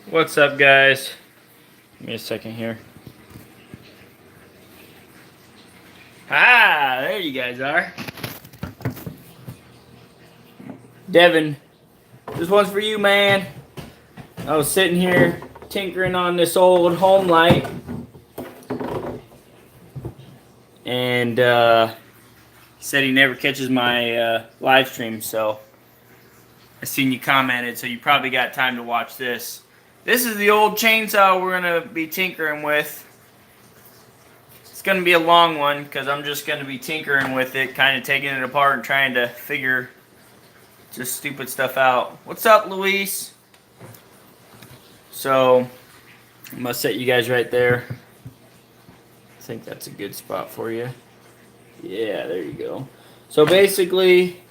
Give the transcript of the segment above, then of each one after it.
What's up, guys? Give me a second here. Ah, there you guys are. Devin, this one's for you, man. I was sitting here tinkering on this old Homelight, and said he never catches my live stream, so I seen you commented, so you probably got time to watch this. This is the old chainsaw we're going to be tinkering with. It's going to be a long one because I'm just going to be tinkering with it, kind of taking it apart and trying to figure just stupid stuff out. What's up, Luis? So, I'm going to set you guys right there. I think that's a good spot for you. Yeah, there you go. So basically,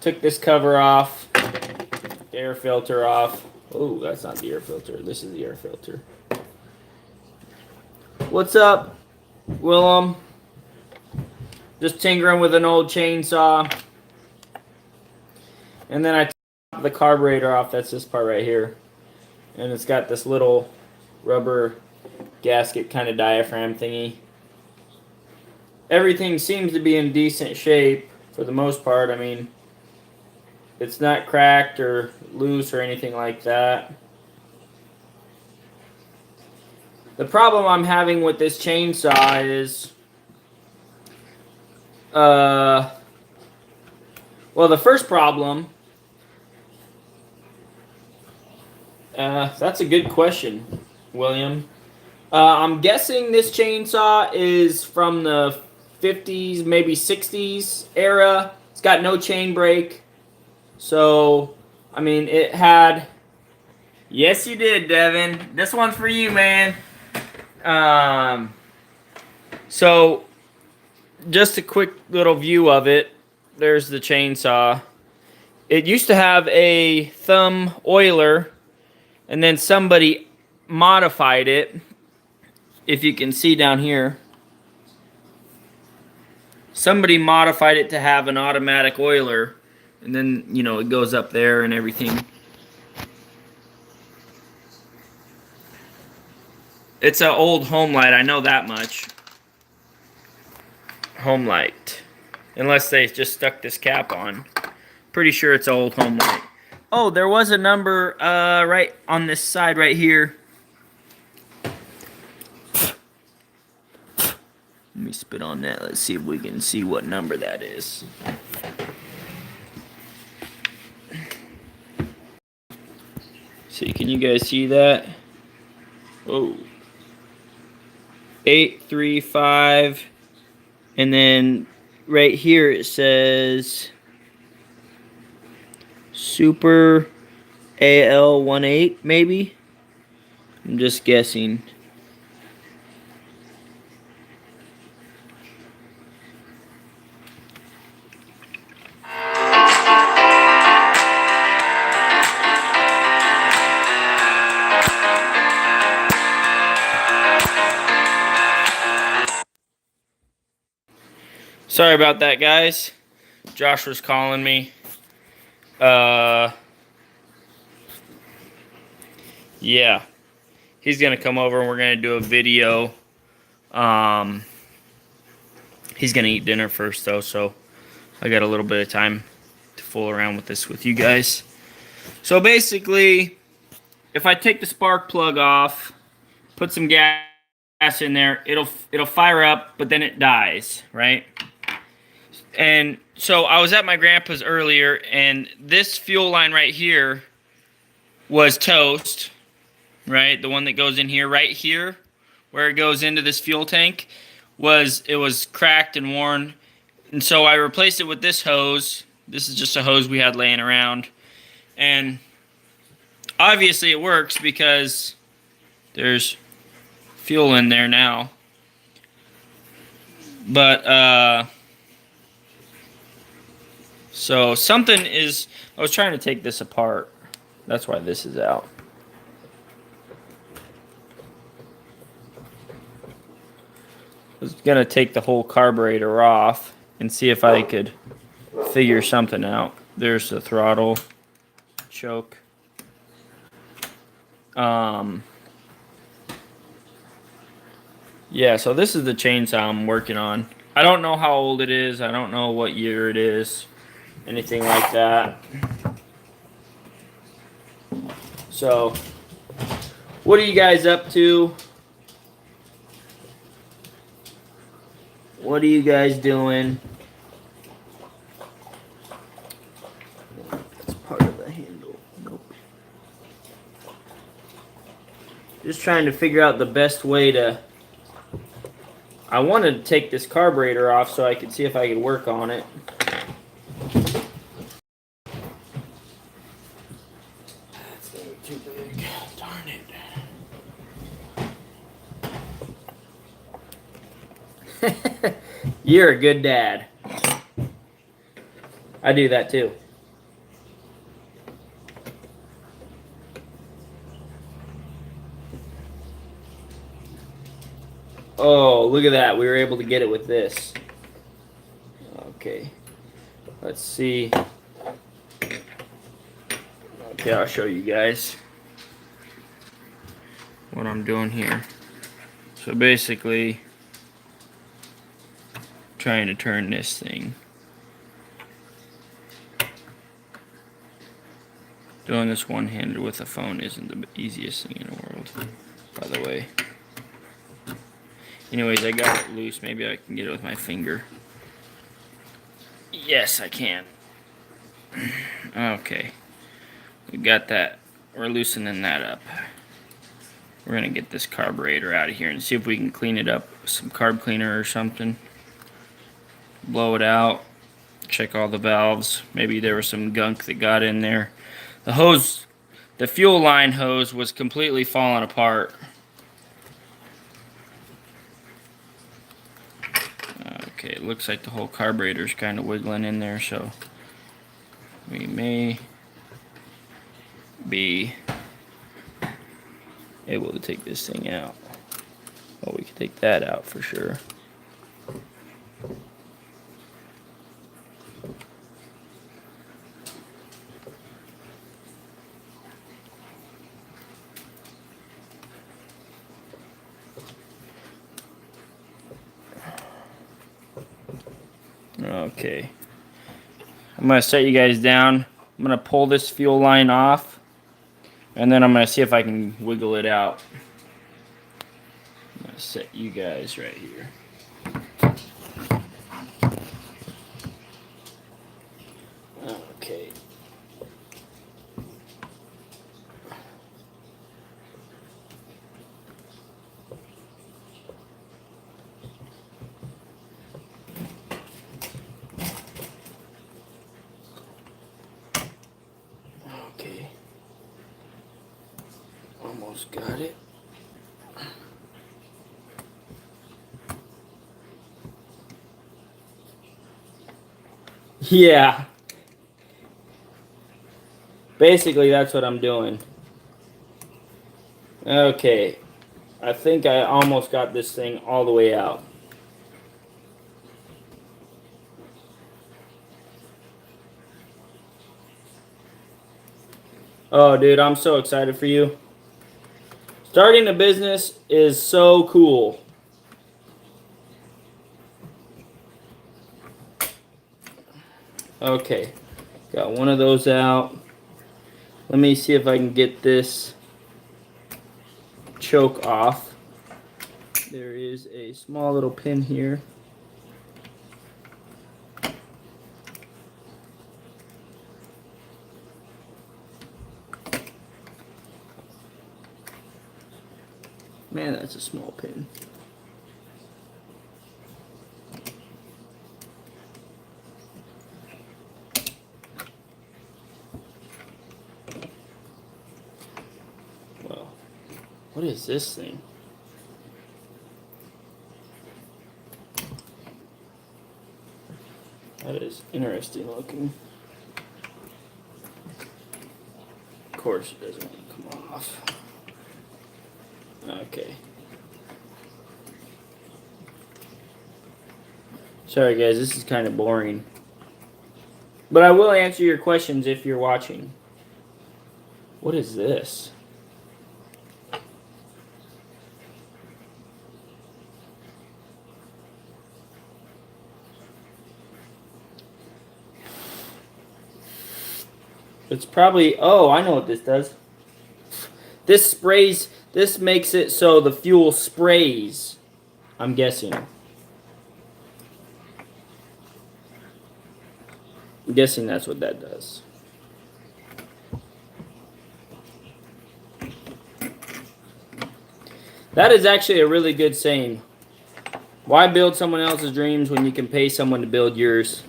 took this cover off, the air filter off. Oh, that's not the air filter. This is the air filter. What's up, Willem? Just tinkering with an old chainsaw. And then I took the carburetor off. That's this part right here. And it's got this little rubber gasket kind of diaphragm thingy. Everything seems to be in decent shape for the most part. I mean, it's not cracked or loose or anything like that. The problem I'm having with this chainsaw is, well, the first problem, that's a good question, William. I'm guessing this chainsaw is from the 50s, maybe 60s era. It's got no chain brake. So, I mean, it had... Yes, you did, Devin. This one's for you, man. So, just a quick little view of it. There's the chainsaw. It used to have a thumb oiler, and then somebody modified it. If you can see down here. Somebody modified it to have an automatic oiler. And then, you know, it goes up there and everything. It's an old Homelight, I know that much. Homelight. Unless they just stuck this cap on. Pretty sure it's an old Homelight. Oh, there was a number right on this side right here. Let me spit on that. Let's see if we can see what number that is. See, can you guys see that? Whoa. 835. And then right here it says Super AL18 maybe? I'm just guessing. Sorry about that, guys. Josh was calling me. Yeah. He's going to come over and we're going to do a video. He's going to eat dinner first, though, so I got a little bit of time to fool around with this with you guys. So basically, if I take the spark plug off, put some gas in there, it'll fire up, but then it dies, right? And so I was at my grandpa's earlier, and this fuel line right here was toast, right? The one that goes in here, right here, where it goes into this fuel tank, it was cracked and worn. And so I replaced it with this hose. This is just a hose we had laying around. And obviously it works because there's fuel in there now. But, so something is, I was trying to take this apart. That's why this is out. I was going to take the whole carburetor off and see if I could figure something out. There's the throttle choke. Yeah, so this is the chainsaw I'm working on. I don't know how old it is. I don't know what year it is. Anything like that. So, what are you guys up to? What are you guys doing? That's part of the handle. Nope. Just trying to figure out the best way to... I wanted to take this carburetor off so I could see if I could work on it. That's too big. Darn it. You're a good dad. I do that too. Oh, look at that. We were able to get it with this. Okay. Let's see. Okay, I'll show you guys what I'm doing here. So basically, trying to turn this thing. Doing this one-handed with a phone isn't the easiest thing in the world, by the way. Anyways, I got it loose. Maybe I can get it with my finger. Yes, I can. Okay. We got that. We're loosening that up. We're going to get this carburetor out of here and see if we can clean it up with some carb cleaner or something. Blow it out. Check all the valves. Maybe there was some gunk that got in there. The hose, the fuel line hose was completely falling apart. Okay, it looks like the whole carburetor's kind of wiggling in there, so we may be able to take this thing out. Well, we can take that out for sure. Okay. I'm going to set you guys down. I'm going to pull this fuel line off, and then I'm going to see if I can wiggle it out. I'm going to set you guys right here. Okay. Okay. Almost got it. Yeah. Basically, that's what I'm doing. Okay. I think I almost got this thing all the way out. Oh, dude, I'm so excited for you. Starting a business is so cool. Okay, got one of those out. Let me see if I can get this choke off. There is a small little pin here. Man, that's a small pin. Well, what is this thing? That is interesting looking. Of course, it doesn't want to come off. Okay. Sorry guys, this is kind of boring. But I will answer your questions if you're watching. What is this? It's probably, oh, I know what this does. This sprays, this makes it so the fuel sprays, I'm guessing. I'm guessing that's what that does. That is actually a really good saying. Why build someone else's dreams when you can pay someone to build yours?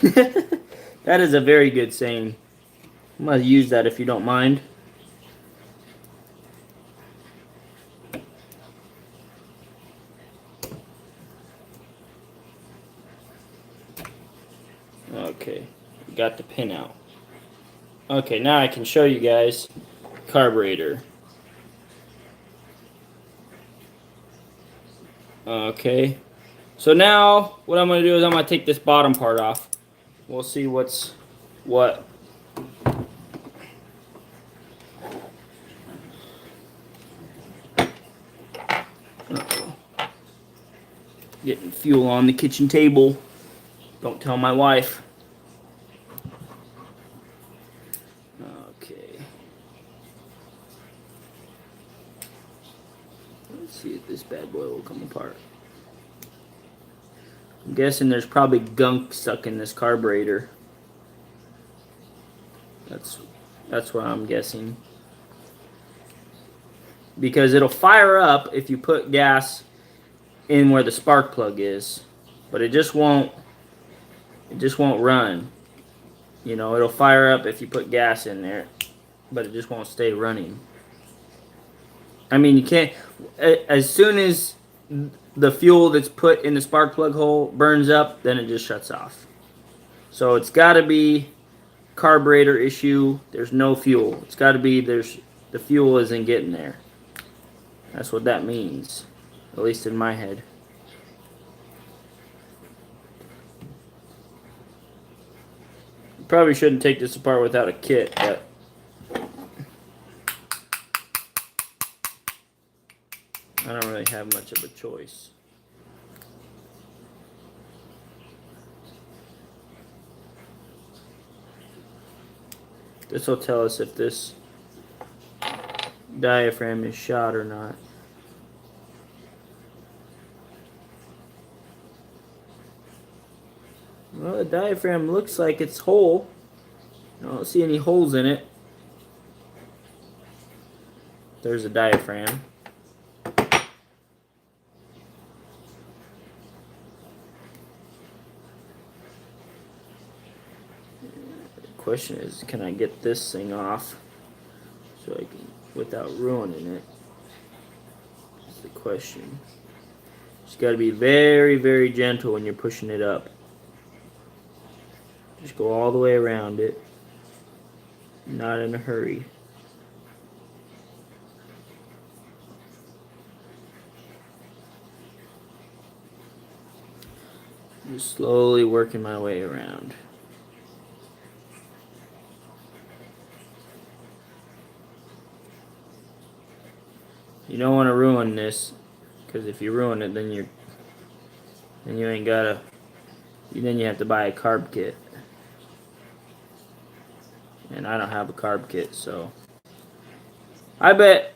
That is a very good saying. I'm going to use that if you don't mind. Okay, got the pin out. Okay, now I can show you guys carburetor. Okay, so now what I'm going to do is I'm going to take this bottom part off. We'll see what's what. Uh-oh. Getting fuel on the kitchen table. Don't tell my wife. Okay. Let's see if this bad boy will come apart. I'm guessing there's probably gunk stuck in this carburetor. That's what I'm guessing. Because it'll fire up if you put gas in where the spark plug is, but it just won't run. You know, it'll fire up if you put gas in there, but it just won't stay running. I mean, you can't, as soon as the fuel that's put in the spark plug hole burns up, then it just shuts off. So it's got to be carburetor issue. There's no fuel. It's got to be the fuel isn't getting there. That's what that means, at least in my head. You probably shouldn't take this apart without a kit, but I don't really have much of a choice. This will tell us if this diaphragm is shot or not. Well, the diaphragm looks like it's whole. I don't see any holes in it. There's a diaphragm. The question is, can I get this thing off so I can, without ruining it? That's the question. Just got to be very, very gentle when you're pushing it up. Just go all the way around it. Not in a hurry. Just slowly working my way around. You don't want to ruin this, because if you ruin it, then you ain't gotta. Then you have to buy a carb kit, and I don't have a carb kit, so I bet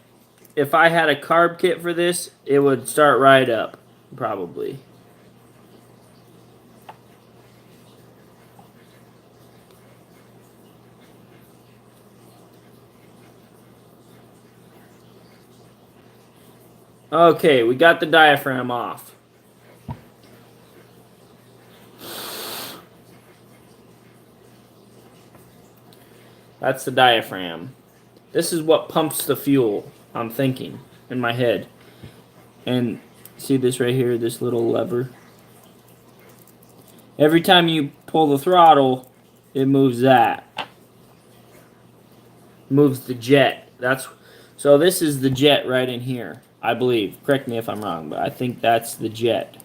if I had a carb kit for this, it would start right up, probably. Okay, we got the diaphragm off. That's the diaphragm. This is what pumps the fuel, I'm thinking, in my head. And see this right here, this little lever? Every time you pull the throttle, it moves that. Moves the jet. So this is the jet right in here, I believe. Correct me if I'm wrong, but I think that's the jet.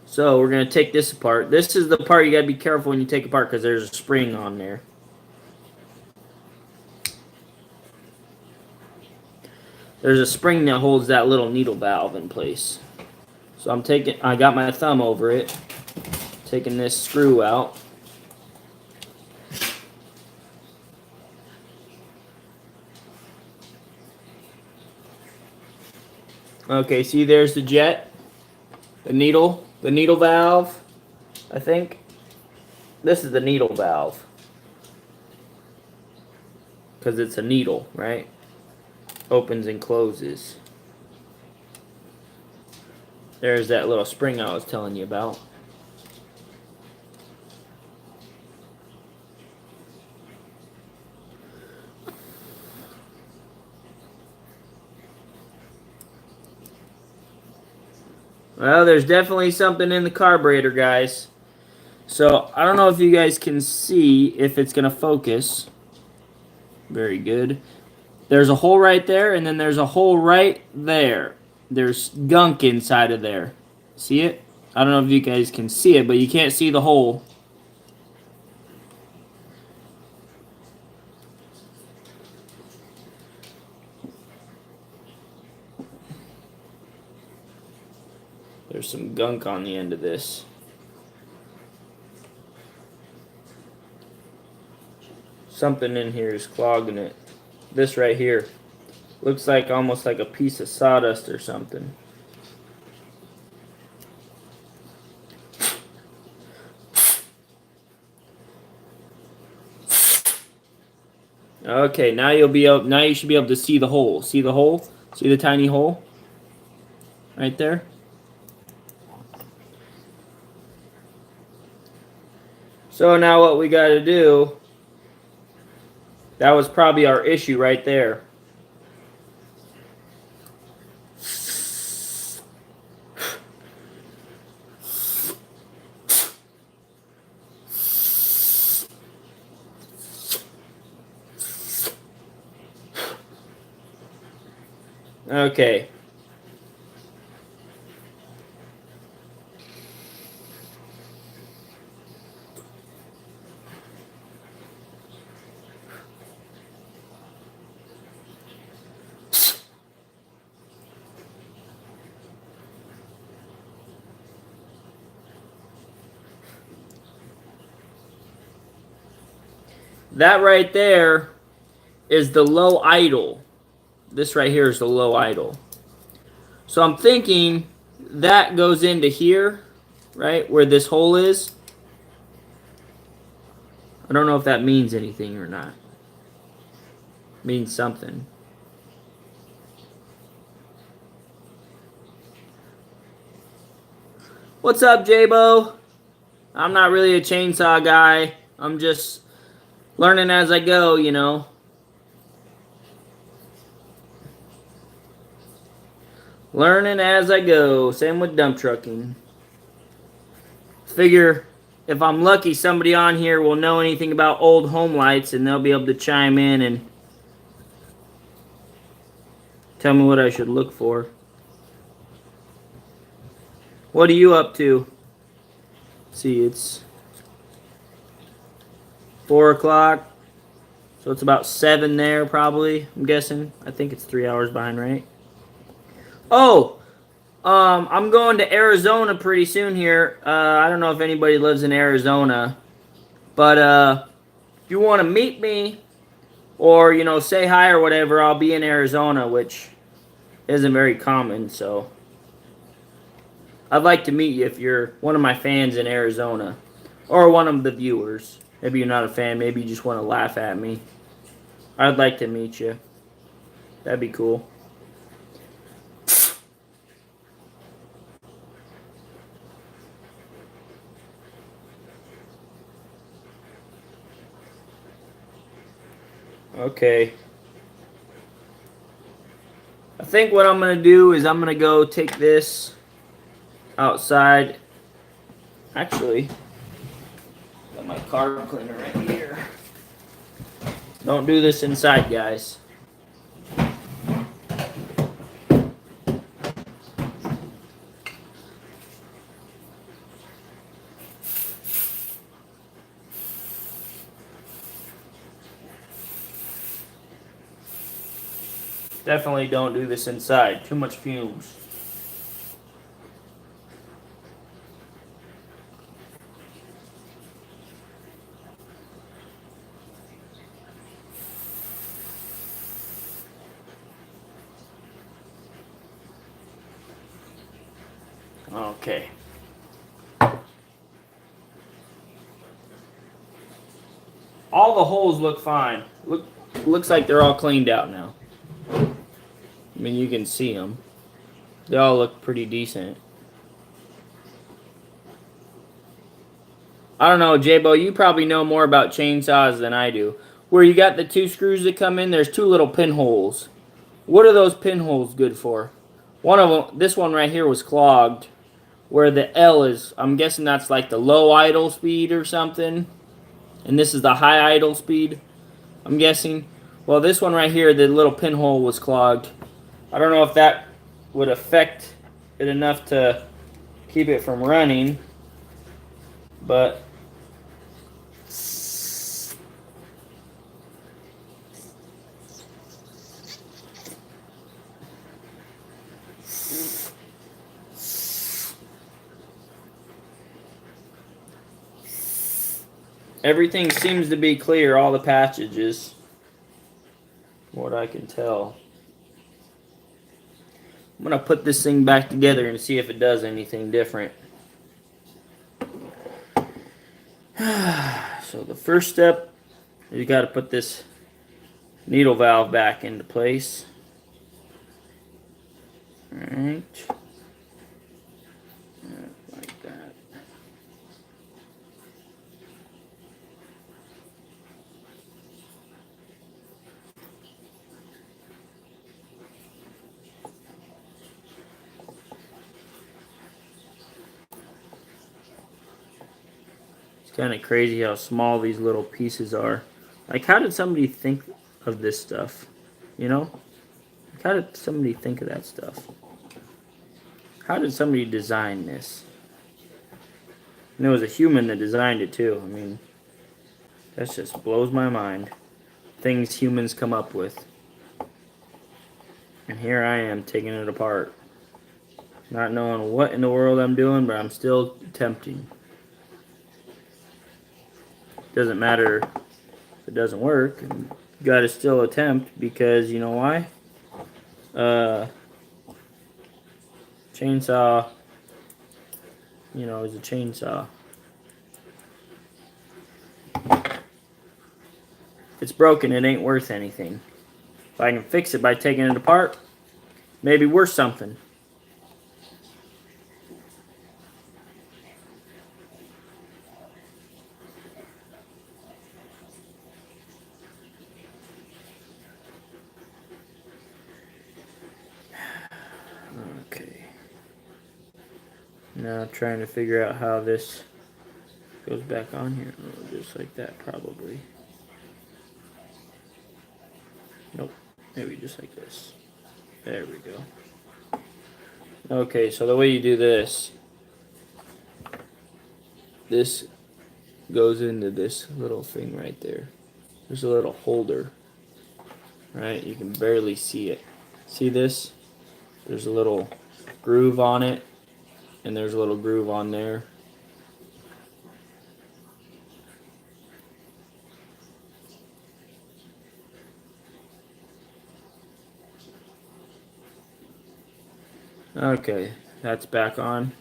So we're going to take this apart. This is the part you got to be careful when you take apart because there's a spring on there. There's a spring that holds that little needle valve in place. So I got my thumb over it, Taking this screw out. Okay, see there's the jet, the needle valve, I think. This is the needle valve. Because it's a needle, right? Opens and closes. There's that little spring I was telling you about. Well, there's definitely something in the carburetor, guys. So, I don't know if you guys can see if it's going to focus. Very good. There's a hole right there, and then there's a hole right there. There's gunk inside of there. See it? I don't know if you guys can see it, but you can't see the hole. There's some gunk on the end of this. Something in here is clogging it. This right here. Looks like almost like a piece of sawdust or something. Okay, now you should be able to see the hole. See the hole? See the tiny hole? Right there? So now what we got to do, that was probably our issue right there. Okay. That right there is the low idle. This right here is the low idle. So I'm thinking that goes into here, right, where this hole is. I don't know if that means anything or not. Means something. What's up, J-Bo? I'm not really a chainsaw guy. I'm just learning as I go, you know. Learning as I go. Same with dump trucking. Figure if I'm lucky, somebody on here will know anything about old Homelights and they'll be able to chime in and tell me what I should look for. What are you up to? Let's see, it's 4 o'clock. So it's about 7 there probably, I'm guessing. I think it's 3 hours behind, right? Oh, I'm going to Arizona pretty soon here. I don't know if anybody lives in Arizona, but if you want to meet me or, you know, say hi or whatever, I'll be in Arizona, which isn't very common, so I'd like to meet you if you're one of my fans in Arizona or one of the viewers. Maybe you're not a fan, maybe you just want to laugh at me. I'd like to meet you. That'd be cool. Okay. I think what I'm going to do is I'm going to go take this outside. Actually, got my car cleaner right here. Don't do this inside, guys. Definitely don't do this inside. Too much fumes. Okay. All the holes look fine. Looks like they're all cleaned out now. I mean, you can see them. They all look pretty decent. I don't know, J-Bo, you probably know more about chainsaws than I do. Where you got the 2 screws that come in, there's 2 little pinholes. What are those pinholes good for? One of them, this one right here was clogged. Where the L is, I'm guessing that's like the low idle speed or something. And this is the high idle speed, I'm guessing. Well, this one right here, the little pinhole was clogged. I don't know if that would affect it enough to keep it from running. But everything seems to be clear, all the patchages, what I can tell. I'm going to put this thing back together and see if it does anything different. So the first step, you got to put this needle valve back into place. Alright. Like that. It's kind of crazy how small these little pieces are. Like, how did somebody think of this stuff? You know? Like, how did somebody think of that stuff? How did somebody design this? And it was a human that designed it too. I mean, that just blows my mind. Things humans come up with. And here I am taking it apart. Not knowing what in the world I'm doing, but I'm still attempting. Doesn't matter if it doesn't work. You gotta still attempt because you know why? Chainsaw, you know, is a chainsaw. If it's broken, it ain't worth anything. If I can fix it by taking it apart, maybe worth something. Okay. Now trying to figure out how this goes back on here. Oh, just like that, probably. Nope. Maybe just like this. There we go. Okay, so the way you do this goes into this little thing right there. There's a little holder, right? You can barely see it. See this? There's a little groove on it, and there's a little groove on there. Okay, that's back on.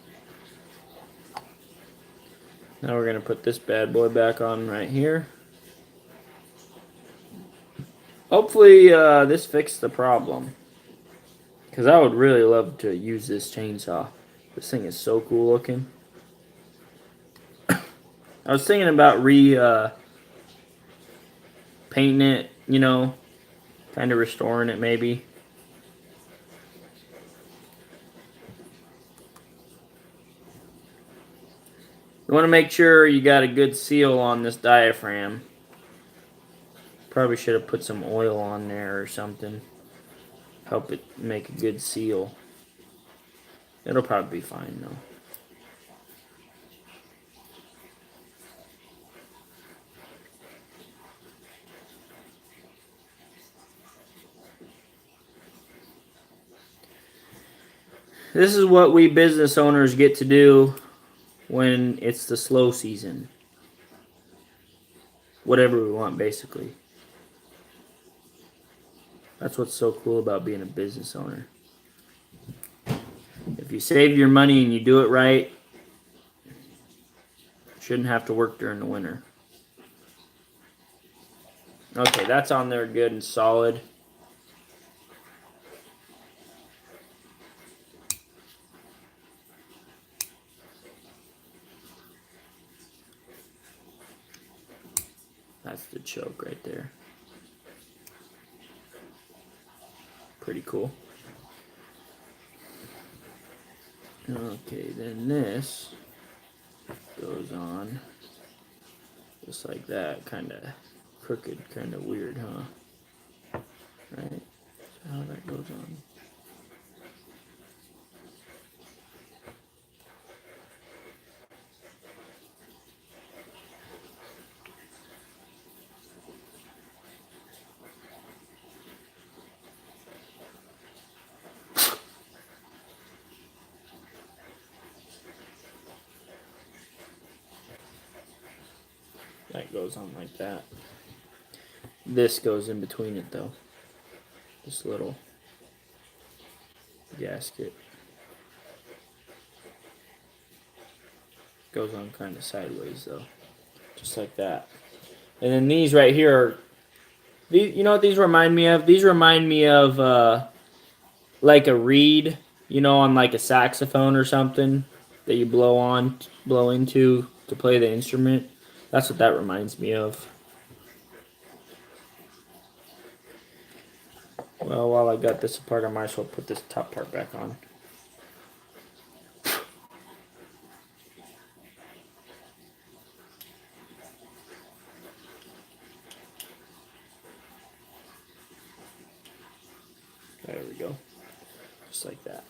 Now we're going to put this bad boy back on right here. Hopefully this fixed the problem. Because I would really love to use this chainsaw. This thing is so cool looking. I was thinking about painting it, you know, kind of restoring it maybe. You want to make sure you got a good seal on this diaphragm. Probably should have put some oil on there or something. Help it make a good seal. It'll probably be fine though. This is what we business owners get to do when it's the slow season. Whatever we want, basically. That's what's so cool about being a business owner. If you save your money and you do it right, you shouldn't have to work during the winter. Okay, that's on there good and solid. That's the choke right there. Pretty cool. Okay, then this goes on just like that, kind of crooked, kind of weird, huh? Right? So how that goes on. That goes on like that. This goes in between it though. This little gasket goes on kind of sideways though, just like that. And then these right here are, these, you know what these remind me of? These remind me of like a reed, you know, on like a saxophone or something that you blow into to play the instrument. That's what that reminds me of. Well, while I got this apart, I might as well put this top part back on. There we go. Just like that.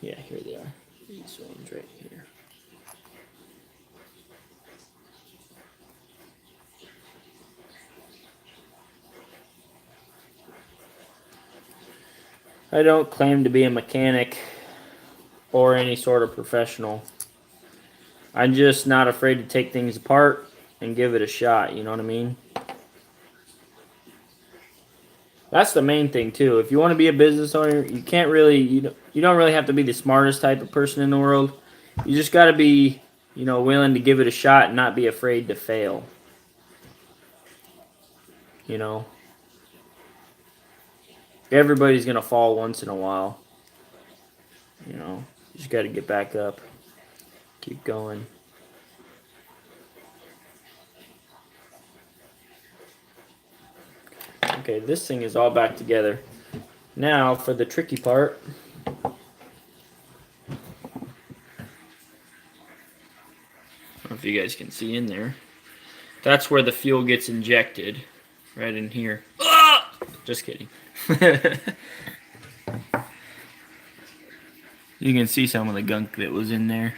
Yeah, here they are. These ones right here. I don't claim to be a mechanic or any sort of professional. I'm just not afraid to take things apart and give it a shot, you know what I mean? That's the main thing too. If you want to be a business owner, you can't really, you don't really have to be the smartest type of person in the world. You just got to be, you know, willing to give it a shot and not be afraid to fail. You know, everybody's gonna fall once in a while. You know, you just got to get back up, keep going. Okay, this thing is all back together. Now for the tricky part. I don't know if you guys can see in there. That's where the fuel gets injected. Right in here. Ah! Just kidding. You can see some of the gunk that was in there.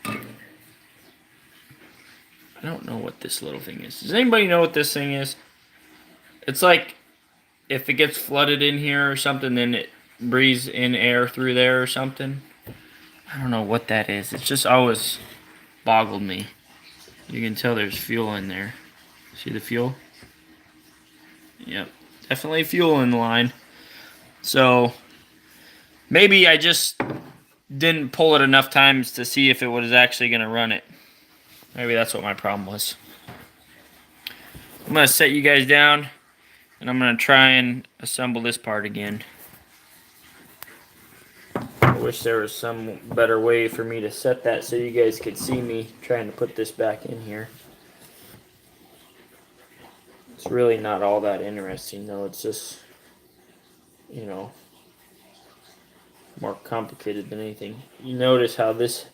I don't know what this little thing is. Does anybody know what this thing is? It's like if it gets flooded in here or something, then it breathes in air through there or something. I don't know what that is. It's just always boggled me. You can tell there's fuel in there. See the fuel? Yep. Definitely fuel in the line. So maybe I just didn't pull it enough times to see if it was actually going to run it. Maybe that's what my problem was. I'm going to set you guys down and I'm going to try and assemble this part again. I wish there was some better way for me to set that so you guys could see me trying to put this back in here. It's really not all that interesting though. It's just, you know, more complicated than anything. You notice how this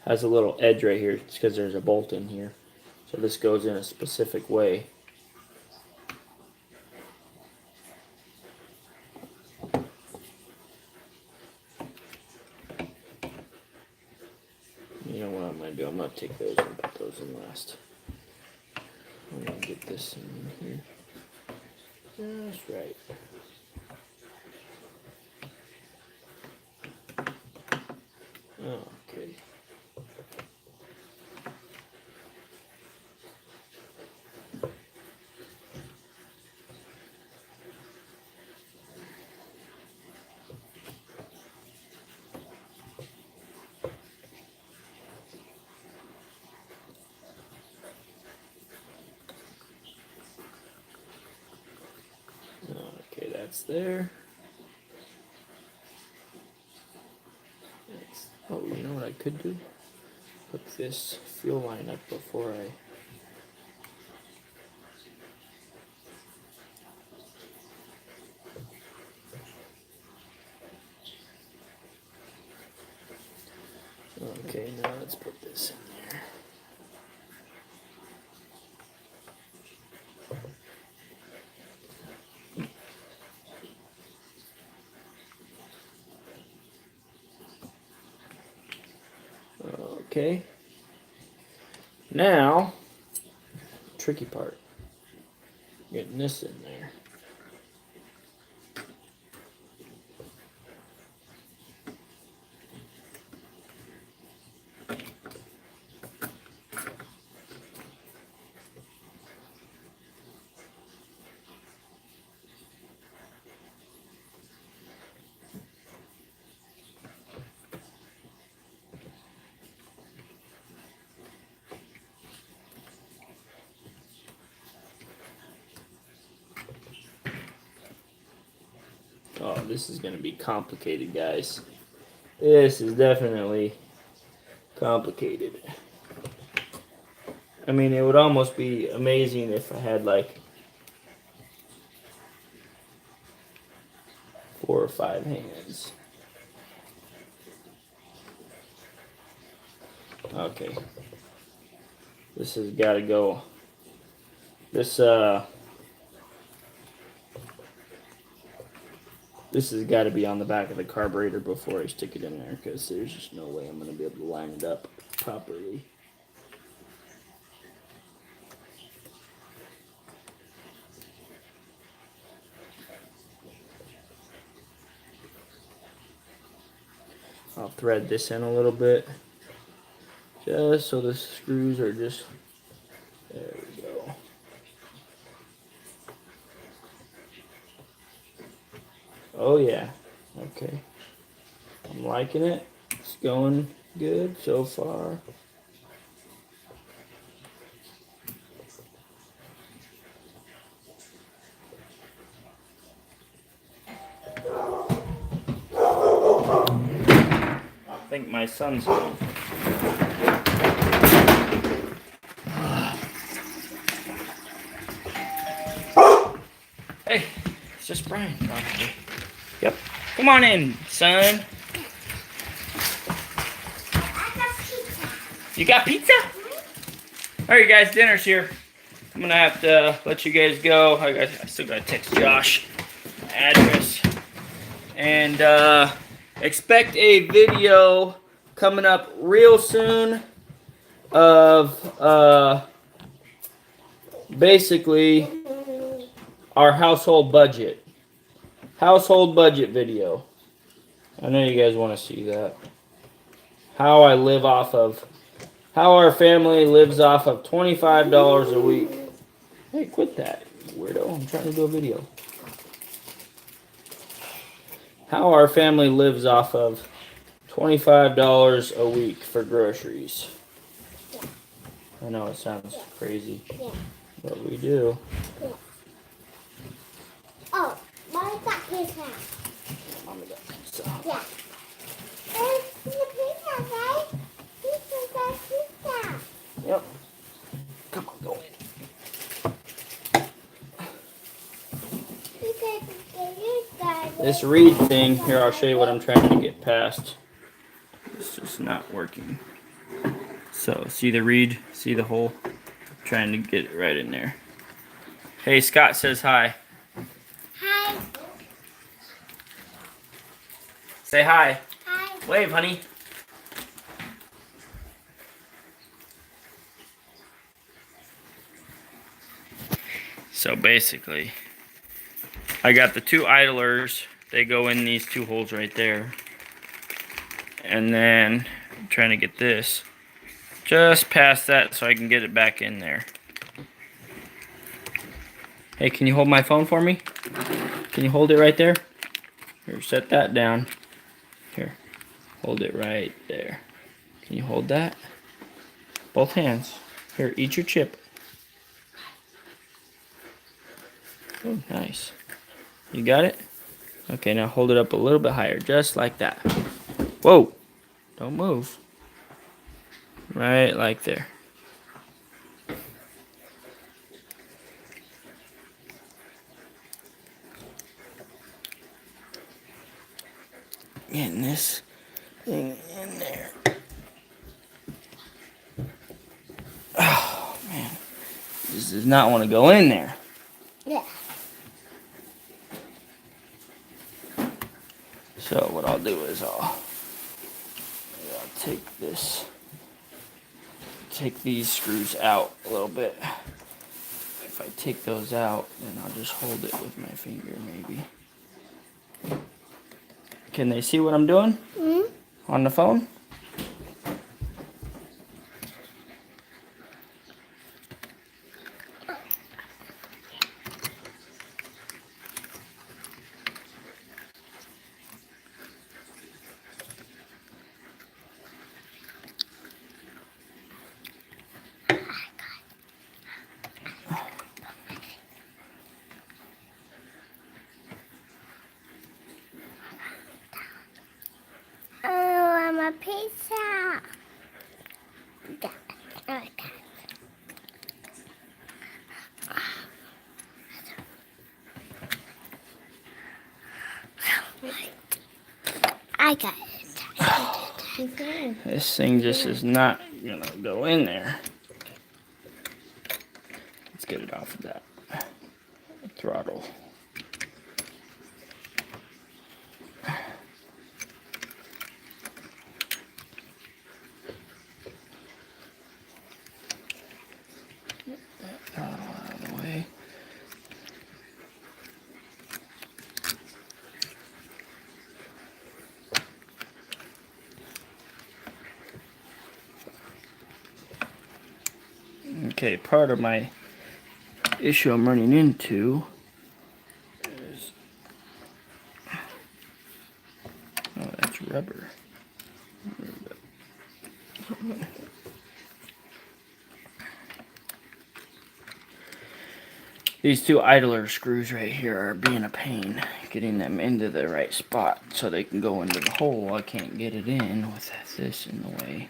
has a little edge right here. It's because there's a bolt in here. So this goes in a specific way. You know what I'm going to do? I'm going to take those and put those in last. I'm going to get this in here. That's right. Okay. that's there. Oh, you know what I could do? Put this fuel line up before I... Okay, now let's put this in there. Okay. Now, tricky part. Getting this in there. Oh, this is going to be complicated, guys. This is definitely complicated. I mean, it would almost be amazing if I had like 4 or 5 hands. Okay. This has got to go. This has got to be on the back of the carburetor before I stick it in there, because there's just no way I'm going to be able to line it up properly. I'll thread this in a little bit, just so the screws are just, there we go. Oh yeah, okay. I'm liking it. It's going good so far. I think my son's home. Hey, it's just Brian probably. Yep. Come on in, son. You got pizza? Alright guys, dinner's here. I'm gonna have to let you guys go. I still gotta text Josh address. And expect a video coming up real soon of basically our household budget. Household budget video. I know you guys want to see that. How our family lives off of $25 a week. Hey, quit that, weirdo. I'm trying to do a video. How our family lives off of $25 a week for groceries. Yeah. I know it sounds crazy, Yeah. but we do. Yeah. Oh, Mommy got pizza. Mommy got pizza. Yeah. It's the pizza, right? Pizza got pizza. Yep. Come on, go in. This reed thing, here I'll show you what I'm trying to get past. It's just not working. So, see the reed? See the hole? I'm trying to get it right in there. Hey, Scott says hi. Hi. Say hi. Hi. Wave, honey. So basically, I got the 2 idlers. They go in these 2 holes right there. And then I'm trying to get this just past that so I can get it back in there. Hey, can you hold my phone for me? Can you hold it right there? Here, set that down. Here, hold it right there. Can you hold that? Both hands. Here, eat your chip. Oh, nice. You got it? Okay, now hold it up a little bit higher, just like that. Whoa! Don't move. Right like there. Getting this thing in there. Oh, man. This does not want to go in there. Yeah. So what I'll do is I'll take these screws out a little bit. If I take those out, then I'll just hold it with my finger maybe. Can they see what I'm doing? On the phone? Oh, I'm a pizza. Yeah. Okay. I got it. This thing just is not gonna go in there. Let's get it off of that throttle. Get that throttle out of the way. Okay, part of my issue I'm running into is, oh, that's rubber. These two idler screws right here are being a pain, getting them into the right spot so they can go into the hole. I can't get it in with this in the way.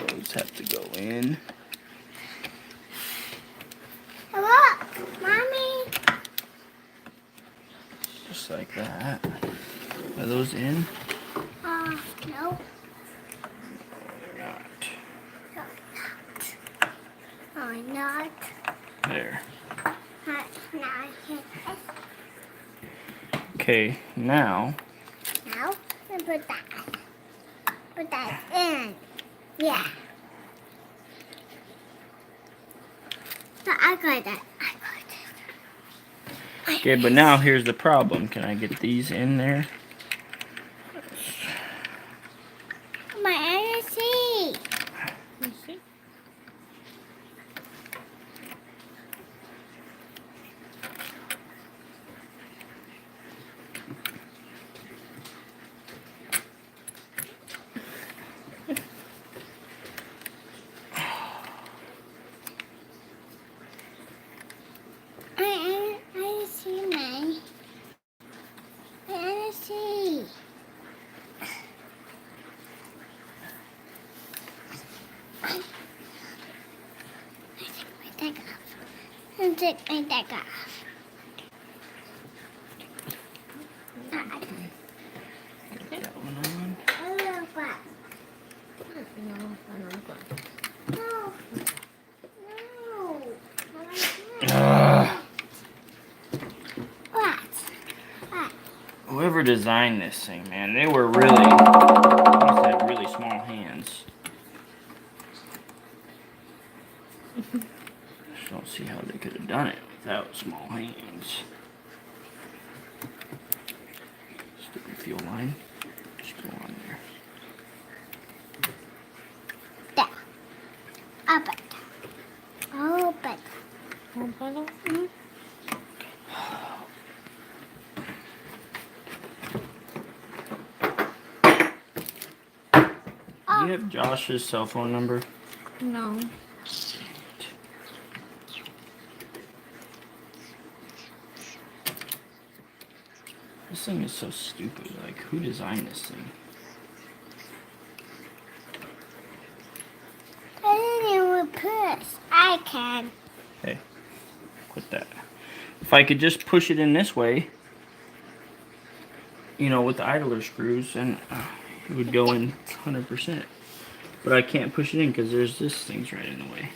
Those have to go in. Look, Mommy. Just like that. Are those in? No. They're not. No, not. There. Not. Okay, now. Now, we put that in. Yeah. So I got it. Okay, but now here's the problem. Can I get these in there? My energy. I see my energy. Take my tag off. Get that one on. What? Whoever designed this thing, man, they were really, must have really small hands. I just don't see how they could have done it without small hands. Stupid fuel line. Just go on there. There. Open. Open. Open it. Do you have Josh's cell phone number? No. This thing is so stupid. Like, who designed this thing? I didn't even push. I can. Hey, quit that. If I could just push it in this way, you know, with the idler screws, and it would go in 100%. But I can't push it in because there's this thing's right in the way.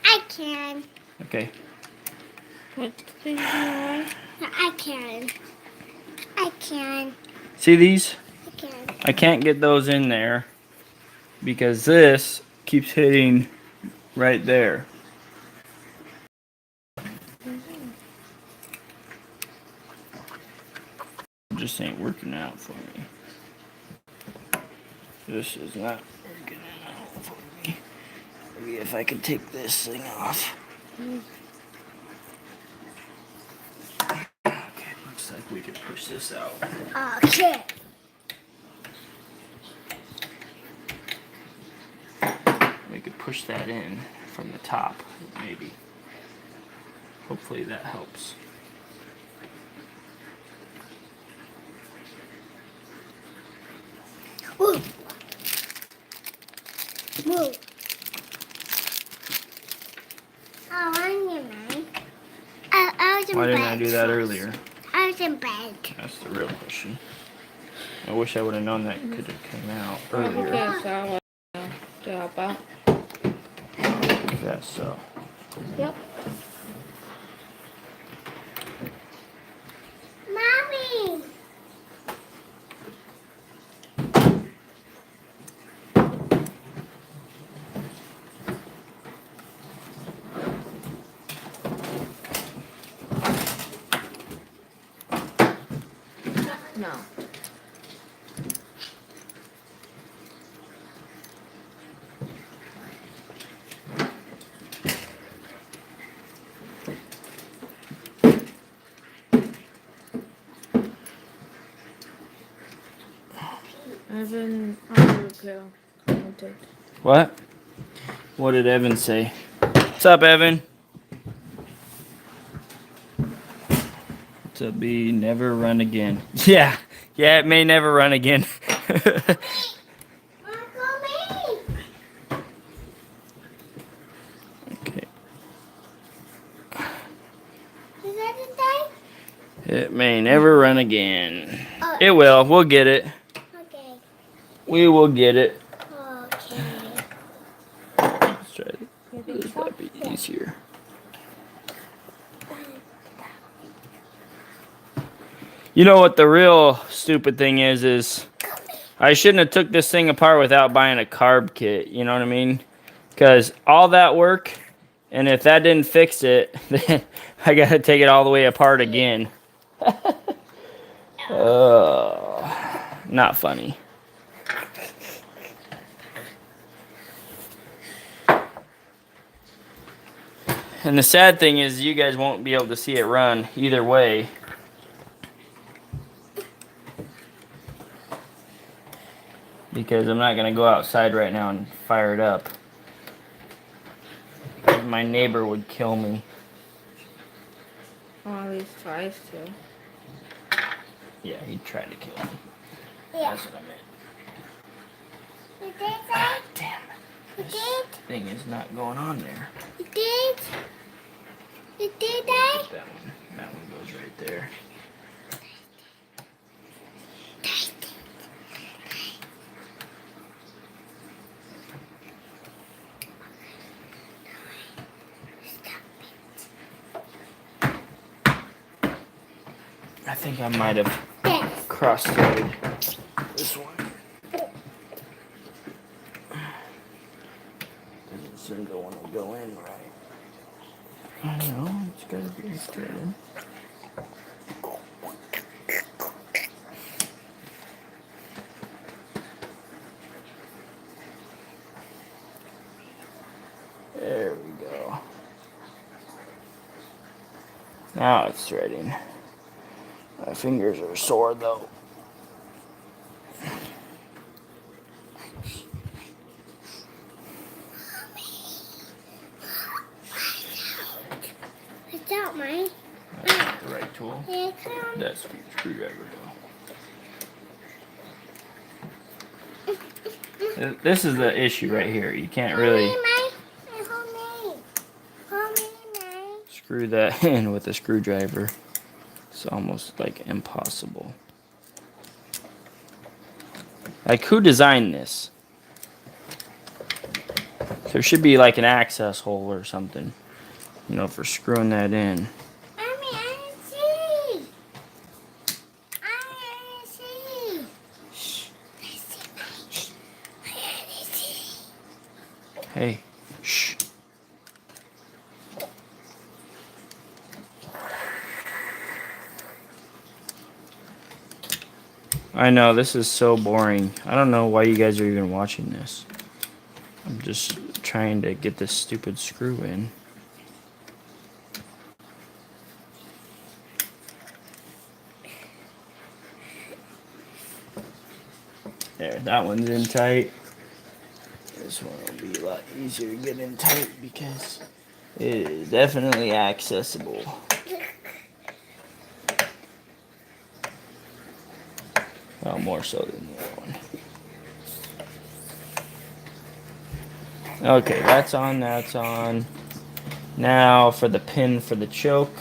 I can. Okay. What thing do you want? I can. I can. See these? I can. I can't get those in there because this keeps hitting right there. It just ain't working out for me. This is not working out for me. Maybe if I could take this thing off. Okay, looks like we could push this out. Okay. We could push that in from the top, maybe. Hopefully that helps. Woo. Woo. Oh, on you, man. I was in Why bed. didn't I do that earlier? I was in bed. That's the real question. I wish I would have known that could have come out earlier. Okay, so I want to help out. Is that so? Yep. Mommy. No. Evan, okay. I'll take. What? What did Evan say? What's up, Evan? To be never run again. Yeah, it may never run again. Uncle me. Okay. Is that the day? It may never run again. Oh. It will. We'll get it. Okay. We will get it. Okay. Let's try it. This might be easier. You know what the real stupid thing is I shouldn't have took this thing apart without buying a carb kit. You know what I mean? Because all that work, and if that didn't fix it, then I got to take it all the way apart again. Not funny. And the sad thing is you guys won't be able to see it run either way. Because I'm not going to go outside right now and fire it up. My neighbor would kill me. Or at least tries to. Yeah, he'd try to kill me. Yeah. That's what I meant. You did that? God damn it. You This did? thing is not going on there. You did? You did that? That one. That one goes right there. I think I might have Yes. cross-threaded this one. Doesn't seem to want to go in right. I know, it's got to be threaded. There we go. Now it's threading. My fingers are sore though. out, Mike. That's the right tool. Here, come. That's the screwdriver though. This is the issue right here. You can't really Hold me, Mike. Hold me. Hold me, Mike. screw that in with a screwdriver. It's almost like impossible. Like, who designed this? There should be like an access hole or something, you know, for screwing that in. Mommy, I didn't see. I didn't see. Shh. I see, Mike. Shh. I didn't see. Hey, shh. I know, this is so boring. I don't know why you guys are even watching this. I'm just trying to get this stupid screw in. There, that one's in tight. This one will be a lot easier to get in tight because it is definitely accessible. Well, more so than the other one. Okay, that's on, that's on. Now for the pin for the choke.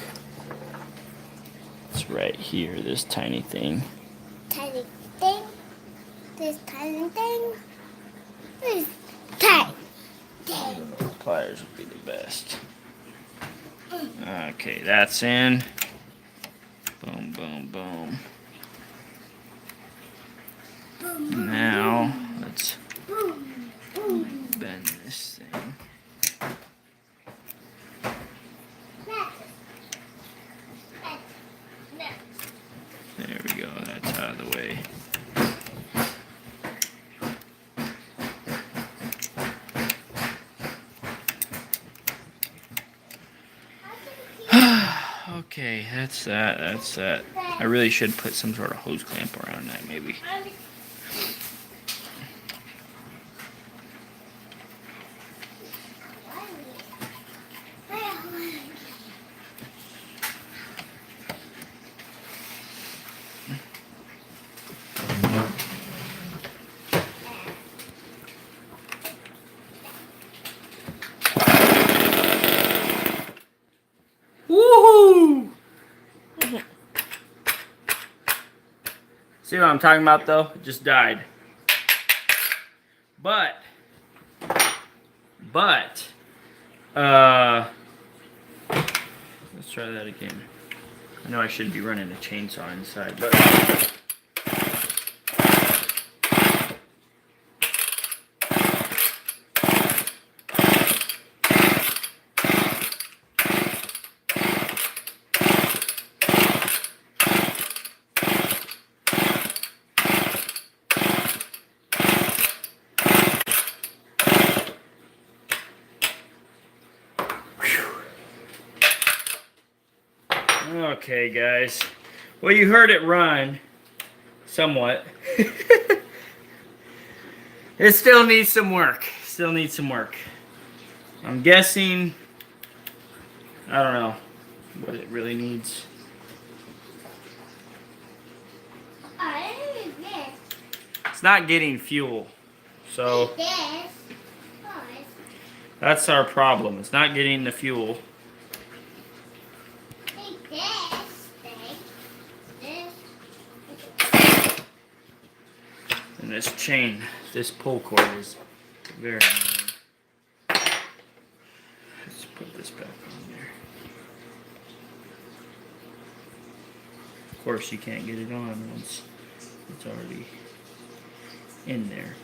It's right here, this tiny thing. Tiny thing. This tiny thing. This tiny thing. Pliers would be the best. Okay, that's in. Boom, boom, boom. Now, let's Boom, boom. bend this thing. There we go, that's out of the way. Okay, that's that, that's that. I really should put some sort of hose clamp around that, maybe. Woohoo! See what I'm talking about though? It just died. But, let's try that again. I know I should be running a chainsaw inside, but okay, guys. Well, you heard it run somewhat. It still needs some work. Still needs some work. I'm guessing, I don't know what it really needs. It's not getting fuel. So that's our problem. It's not getting the fuel. And this chain, this pull cord is very annoying. Let's put this back on there. Of course, you can't get it on once it's already in there.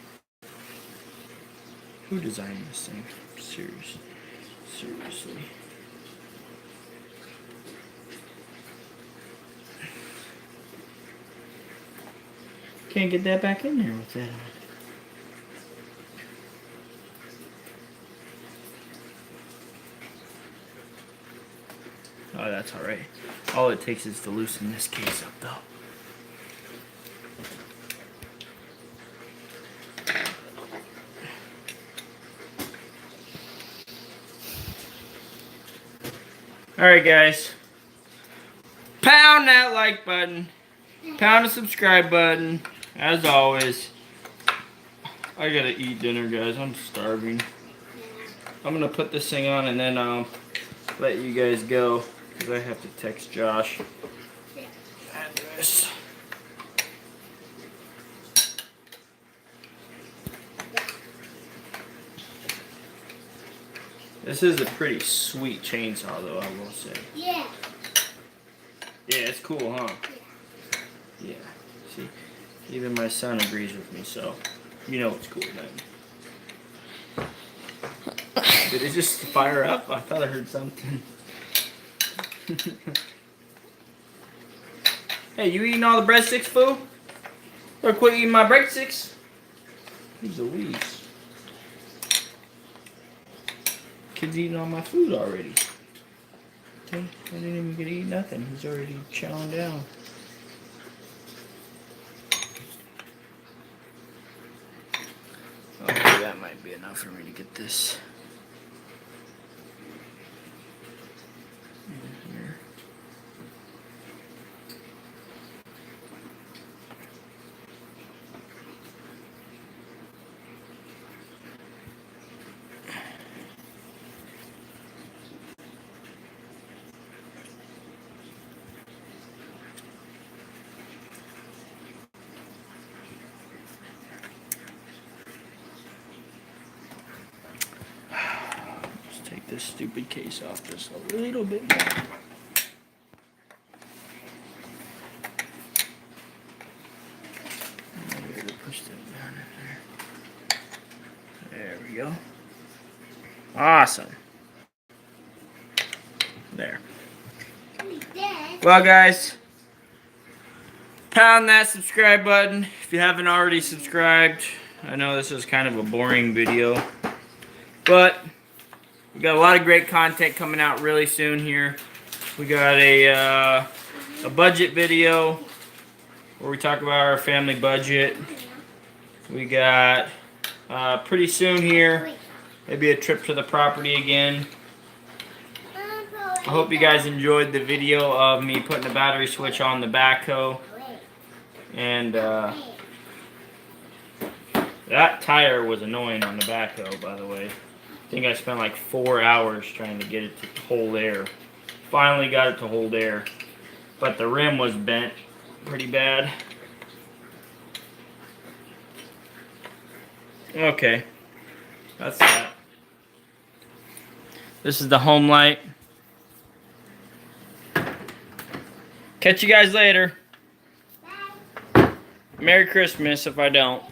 Who designed this thing? Seriously. Can't get that back in there with that on. Oh, that's alright. All it takes is to loosen this case up, though. Alright, guys. Pound that like button. Pound the subscribe button. As always. I gotta eat dinner, guys. I'm starving. I'm gonna put this thing on and then I'll let you guys go. Because I have to text Josh. Address. This is a pretty sweet chainsaw, though, I will say. Yeah. Yeah, it's cool, huh? Yeah. See, even my son agrees with me, so you know it's cool then. Did it just fire up? I thought I heard something. Hey, you eating all the breadsticks, fool? Or quit eating my breadsticks? He's a Louise. Kid's eating all my food already. Okay, I didn't even get to eat nothing. He's already chowing down. Okay, that might be enough for me to get this in here. Let's take this stupid case off just a little bit more. Maybe to push that down in there. There we go. Awesome. There. Well, guys, pound that subscribe button if you haven't already subscribed. I know this is kind of a boring video, but we got a lot of great content coming out really soon here. We got a budget video where we talk about our family budget. We got pretty soon here maybe a trip to the property again. I hope you guys enjoyed the video of me putting the battery switch on the backhoe. And that tire was annoying on the backhoe, by the way. I think I spent like 4 hours trying to get it to hold air. Finally got it to hold air. But the rim was bent pretty bad. Okay. That's that. This is the Homelight. Catch you guys later. Bye. Merry Christmas if I don't.